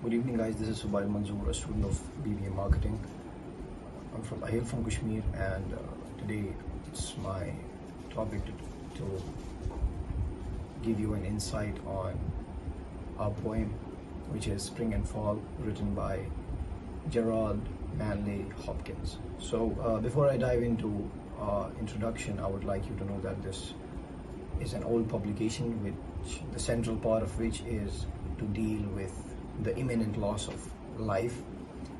Good evening, guys. This is Subail Manzoor, a student of BBA Marketing. I hail from Kashmir, and today it's my topic to give you an insight on our poem, which is Spring and Fall, written by Gerard Manley Hopkins. So, before I dive into introduction, I would like you to know that this is an old publication, which the central part of which is to deal with the imminent loss of life.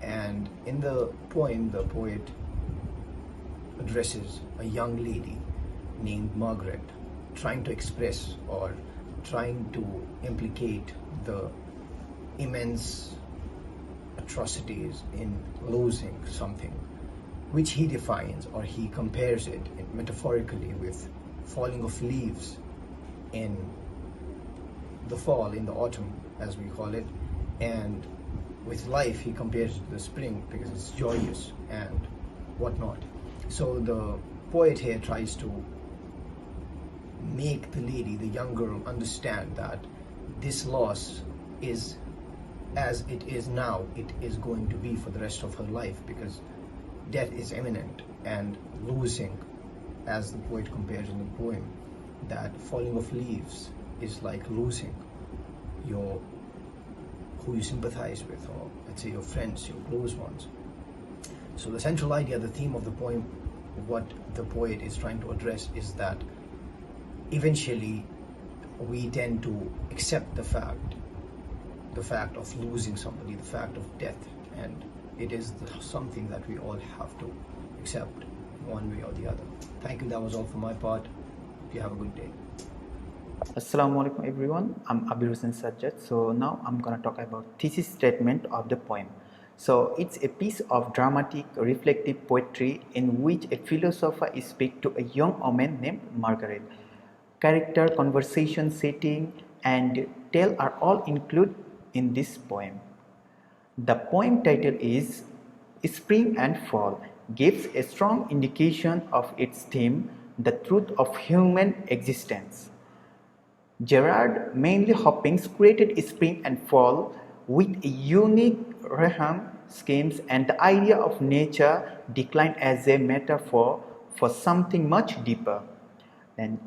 And in the poem, the poet addresses a young lady named Margaret, trying to express or trying to implicate the immense atrocities in losing something, which he defines or he compares it metaphorically with falling of leaves in the fall, in the autumn, as we call it, and with life he compares it to the spring because it's joyous and whatnot. So the poet here tries to make the lady, the young girl, understand that this loss is as it is now, it is going to be for the rest of her life, because death is imminent, and losing, as the poet compares in the poem, that falling of leaves is like losing your who you sympathize with, or let's say your friends, your close ones. So the central idea, the theme of the poem, what the poet is trying to address is that eventually we tend to accept the fact of losing somebody, the fact of death, and it is something that we all have to accept one way or the other. Thank you. That was all for my part. You have a good day. Assalamu alaikum everyone, I'm Abir Hussain Sajjad. So now I'm gonna talk about thesis statement of the poem. So it's a piece of dramatic reflective poetry in which a philosopher speaks to a young woman named Margaret. Character, conversation, setting and tale are all included in this poem. The poem title is Spring and Fall, gives a strong indication of its theme, the truth of human existence. Gerard Manley Hopkins created Spring and Fall with a unique rhyme schemes and the idea of nature decline as a metaphor for something much deeper. And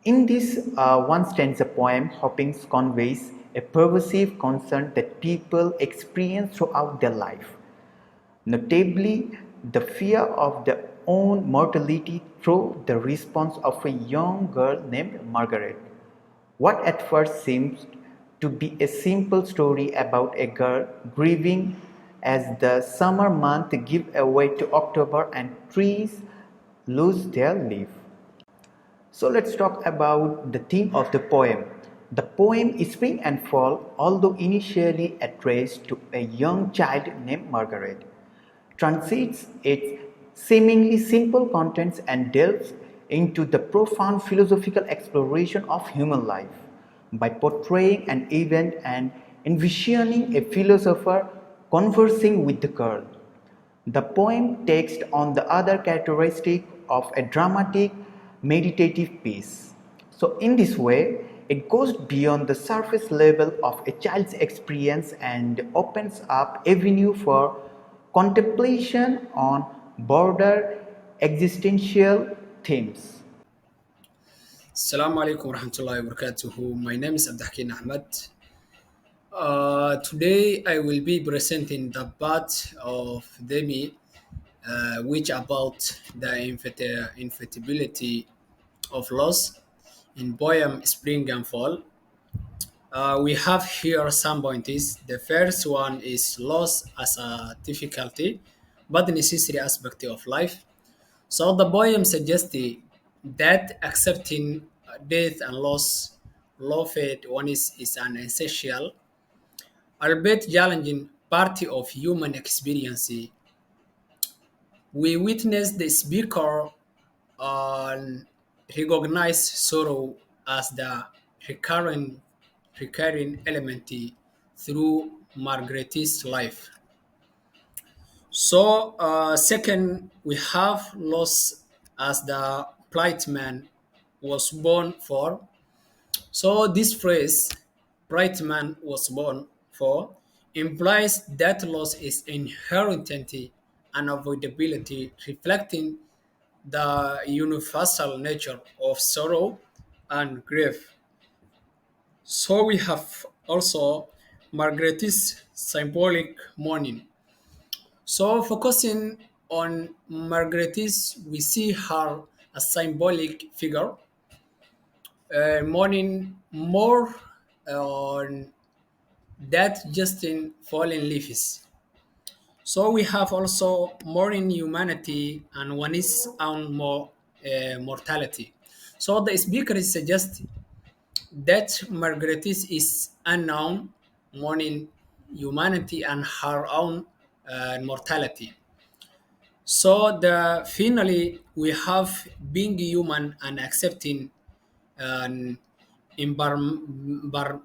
in this one stanza poem, Hopkins conveys a pervasive concern that people experience throughout their life, notably the fear of their own mortality through the response of a young girl named Margaret. What at first seems to be a simple story about a girl grieving as the summer months give way to October and trees lose their leaf. So let's talk about the theme of the poem. The poem is Spring and Fall, although initially addressed to a young child named Margaret, transits its seemingly simple contents and delves into the profound philosophical exploration of human life by portraying an event and envisioning a philosopher conversing with the girl. The poem takes on the other characteristic of a dramatic meditative piece. So in this way, it goes beyond the surface level of a child's experience and opens up avenue for contemplation on broader existential themes. Assalamu alaikum warahmatullahi wabarakatuh. My name is Abdahkin Ahmad. Today I will be presenting the part of Demi, which about the inevitability of loss in poem Spring and Fall. We have here some points. The first one is loss as a difficulty, but necessary aspect of life. So the poem suggests that accepting death and loss, love it one is an essential, albeit challenging part of human experience. We witness the speaker and recognize sorrow as the recurring recurring element through Margaret's life. So, second, we have loss as the bright man was born for. So, this phrase, bright man was born for, implies that loss is inherently unavoidability, reflecting the universal nature of sorrow and grief. So we have also Margaret's symbolic mourning. So focusing on Margaret's, we see her a symbolic figure, mourning more on that just in fallen leaves. So we have also mourning humanity and one's own mortality. So the speaker is suggesting that Margaret is unknown, mourning humanity and her own mortality. So the finally we have being human and accepting an impermanence.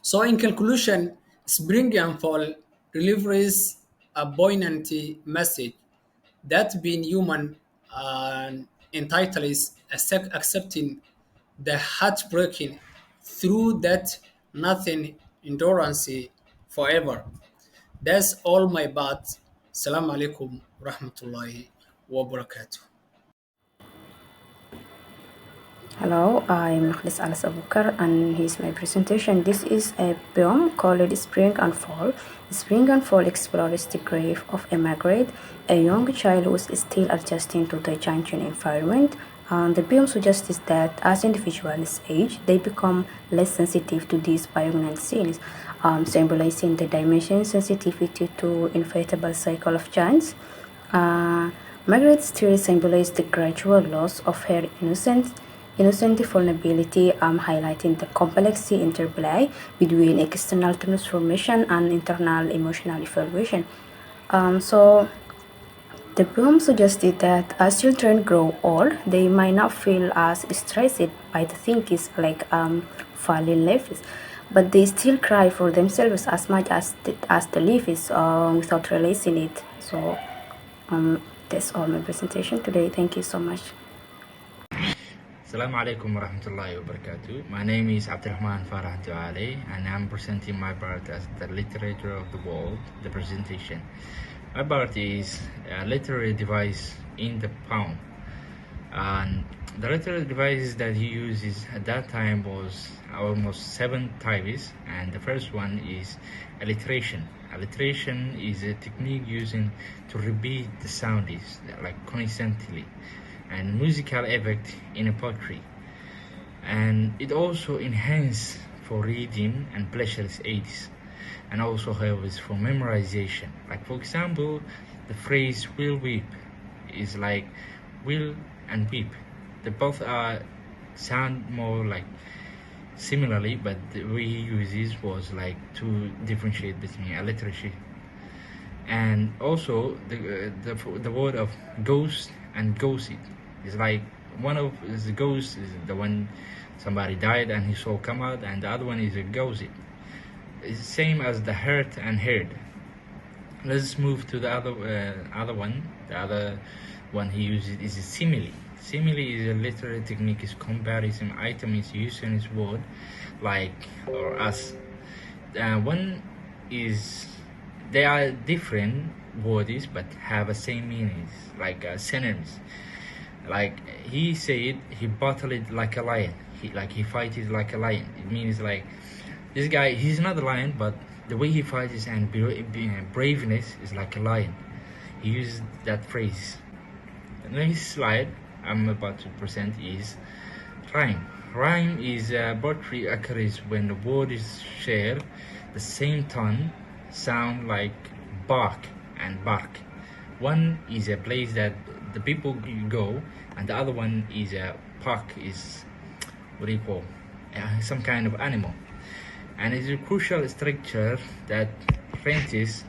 So in conclusion, Spring and Fall delivers a poignant message that being human and entitles accepting the heartbreaking through that nothing endurance forever. That's all my part. Assalamu alaikum rahmatullahi wa barakatuh. Hello, I'm Makhlis Alas Abukar and here's my presentation. This is a poem called Spring and Fall. Spring and Fall explores the grief of Margaret, a young child who is still adjusting to the changing environment. And the poem suggests that as individuals age, they become less sensitive to these poignant scenes, symbolizing the dimension sensitivity to inevitable cycle of chance. Margaret's story symbolizes the gradual loss of her innocent vulnerability, highlighting the complex interplay between external transformation and internal emotional evaluation. So the poem suggested that as children grow old, they might not feel as stressed by the things like falling leaves, but they still cry for themselves as much as the leaf is without realizing it. So that's all my presentation today. Thank you so much. Assalamu alaikum warahmatullahi wabarakatuh. My name is Abdurrahman Farah Duale and I'm presenting my part as the literature of the world, the presentation. My part is a literary device in the poem. And the literary devices that he uses at that time was almost 7 types, and the first one is alliteration. Alliteration is a technique using to repeat the sounds like constantly and musical effect in a poetry, and it also enhances for reading and pleasureless aids, and also helps for memorization. Like for example, the phrase "will weep" is like "will" and "weep." They both sound more like similarly, but the way he uses was like to differentiate between alliteration. And also the word of ghost and ghosted is like one of the ghosts is the one somebody died and he saw come out, and the other one is a ghosted. It's the same as the hurt and heard. Let's move to the other one. The other one he uses is a simile. Simile is a literary technique. Is comparison item is used in his word like or as. One is they are different words but have the same meanings, like synonyms. Like he said, he battled like a lion. He fights like a lion. It means like this guy, he's not a lion, but the way he fights and braveness is like a lion. He uses that phrase. The next slide I'm about to present is rhyme. Rhyme is a poetry occurs when the words share the same tone, sound like bark and bark. One is a place that the people go, and the other one is a park, is what do you call some kind of animal, and it's a crucial structure that ranges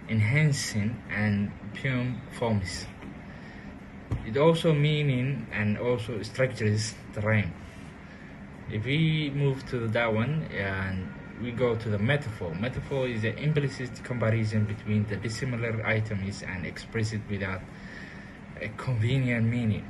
enhancing and poem forms. It also meaning and also structures the rhyme. If we move to that one and we go to the metaphor. Metaphor is an implicit comparison between the dissimilar items and express it without a convenient meaning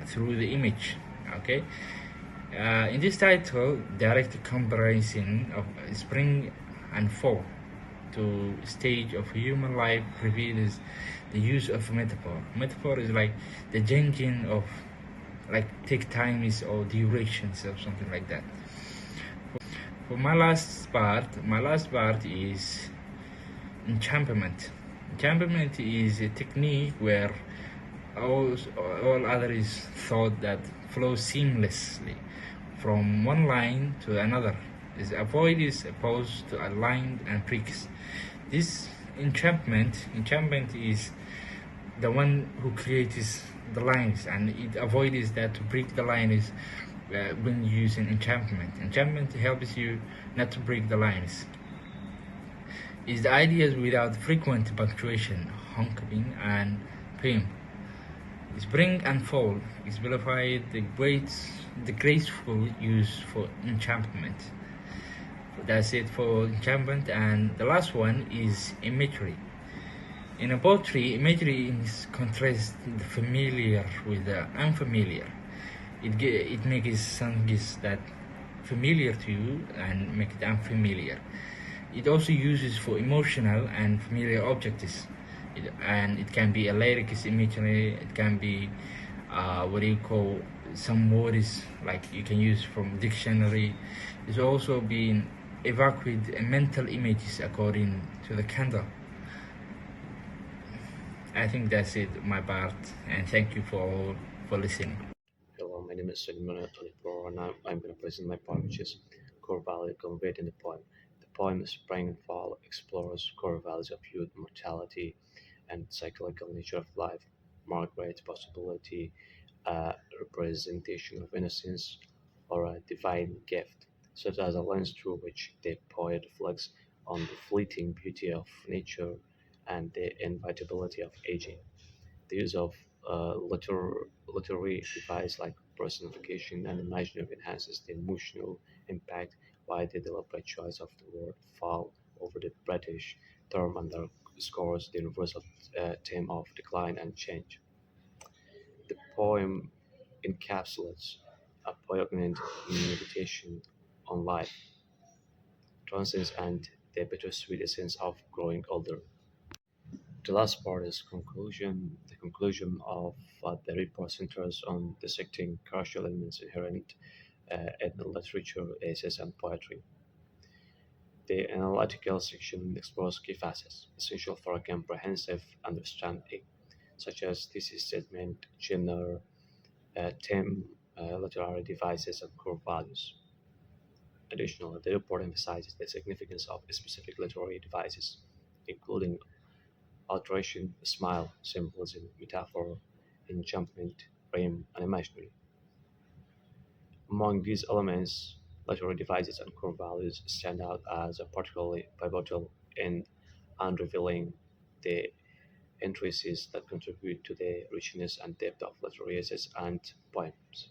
through the image. Okay. In this title, direct comparison of spring and fall to stage of human life reveals the use of metaphor. Metaphor is like the changing of like take times or durations or something like that. For my last part is enchantment. Enchantment is a technique where all others thought that flows seamlessly from one line to another. Is avoid is opposed to a line and pricks. This enchantment is the one who creates the lines, and it avoids that to break the lines when using enchantment. Enchantment helps you not to break the lines. Is the ideas without frequent punctuation, honking and pim. Spring and fall exemplify the graceful use for enchantment. That's it for enchantment, and the last one is imagery. In a poetry, imagery is contrast the familiar with the unfamiliar. It makes something that familiar to you and make it unfamiliar. It also uses for emotional and familiar objects, and it can be a lyrics imagery. It can be what do you call some words like you can use from dictionary. It's also being evacuate mental images according to the candle. I think that's it, my part, and thank you for listening. Hello, my name is Suleiman 24, and I'm going to present my poem, which is Core Value Conveyed in the Poem. The poem Spring and Fall explores core values of youth, mortality, and psychological nature of life. Margaret, possibility, a representation of innocence, or a divine gift, such as a lens through which the poet reflects on the fleeting beauty of nature and the inevitability of aging. The use of literary device like personification and imaginary enhances the emotional impact, while the deliberate choice of the word "fall" over the British term underscores the universal theme of decline and change. The poem encapsulates a poignant meditation on life, transience, and the bittersweet essence of growing older. The last part is conclusion. The conclusion of the report centers on dissecting crucial elements inherent in the literature, essays, and poetry. The analytical section explores key facets essential for a comprehensive understanding, such as thesis statement, genre, theme, literary devices, and core values. Additionally, the report emphasizes the significance of specific literary devices, including alteration, smile, symbolism, metaphor, enchantment, rhyme, and imaginary. Among these elements, literary devices and core values stand out as particularly pivotal in unrevealing the intricacies that contribute to the richness and depth of literary essays and poems.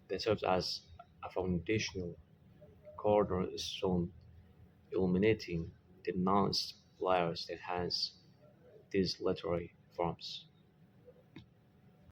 They serve as a foundational cornerstone illuminating the nuanced layers that enhance these literary forms.